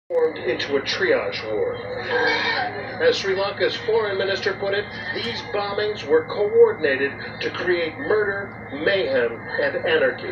Formed into a triage ward. As Sri Lanka's foreign minister put it, these bombings were coordinated to create murder, mayhem, and anarchy.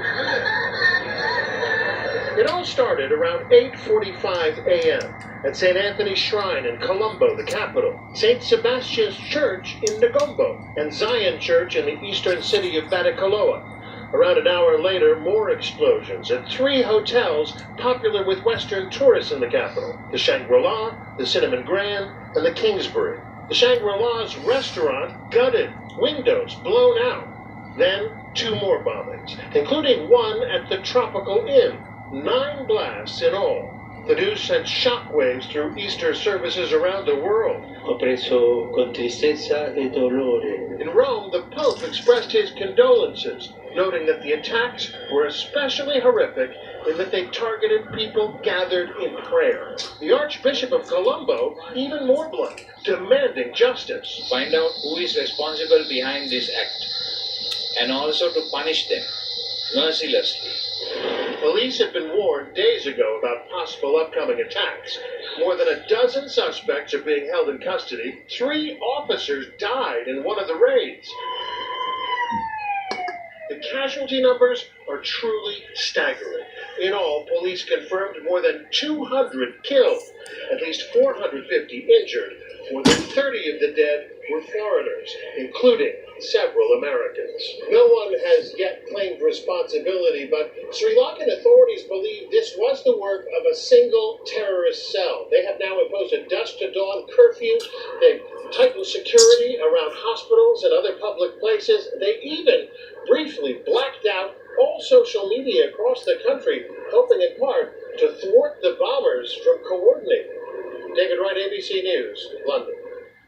It all started around 8:45 a.m. at St. Anthony's Shrine in Colombo, the capital, St. Sebastian's Church in Negombo, and Zion Church in the eastern city of Batticaloa. Around an hour later, more explosions at 3 hotels popular with Western tourists in the capital: the Shangri-La, the Cinnamon Grand, and the Kingsbury. The Shangri-La's restaurant gutted, windows blown out. Then 2 more bombings, including one at the Tropical Inn. 9 blasts in all. The news sent shockwaves through Easter services around the world. Ho preso con tristezza e dolore. In Rome, the Pope expressed his condolences, noting that the attacks were especially horrific in that they targeted people gathered in prayer. The Archbishop of Colombo, even more blunt, demanding justice. Find out who is responsible behind this act, and also to punish them mercilessly. Police had been warned days ago about possible upcoming attacks. More than a dozen suspects are being held in custody. 3 officers died in one of the raids. The casualty numbers are truly staggering. In all, police confirmed more than 200 killed, at least 450 injured. More than 30 of the dead were foreigners, including several Americans. No one has yet claimed responsibility, but Sri Lankan authorities believe this was the work of a single terrorist cell. They have now imposed a dusk-to-dawn curfew. They've tightened security around hospitals and other public places. They even briefly blacked out all social media across the country, hoping in part to thwart the bombers from coordinating. David Wright, ABC News, London.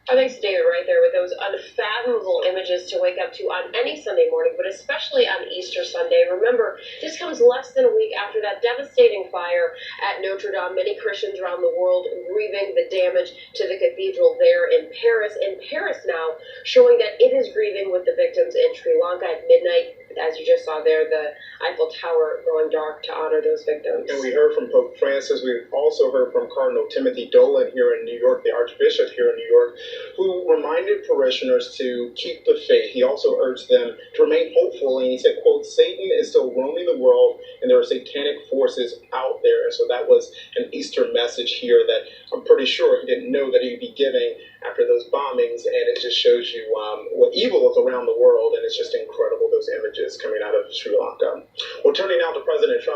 Thanks to David right there with those unfathomable images to wake up to on any Sunday morning, but especially on Easter Sunday. Remember, this comes less than a week after that devastating fire at Notre Dame. Many Christians around the world grieving the damage to the cathedral there in Paris. In Paris now, showing that it is grieving with the victims in Sri Lanka at midnight. As you just saw there, the Eiffel Tower going dark to honor those victims. And we heard from Pope Francis. We also heard from Cardinal Timothy Dolan here in New York, the Archbishop here in New York, who reminded parishioners to keep the faith. He also urged them to remain hopeful, and he said, quote, "Satan is still roaming the world, and there are satanic forces out there." And so that was an Easter message here that I'm pretty sure he didn't know that he'd be giving after those bombings, and it just shows you what evil is around the world, and it's just incredible, those images coming out of Sri Lanka. Well, turning now to President Trump.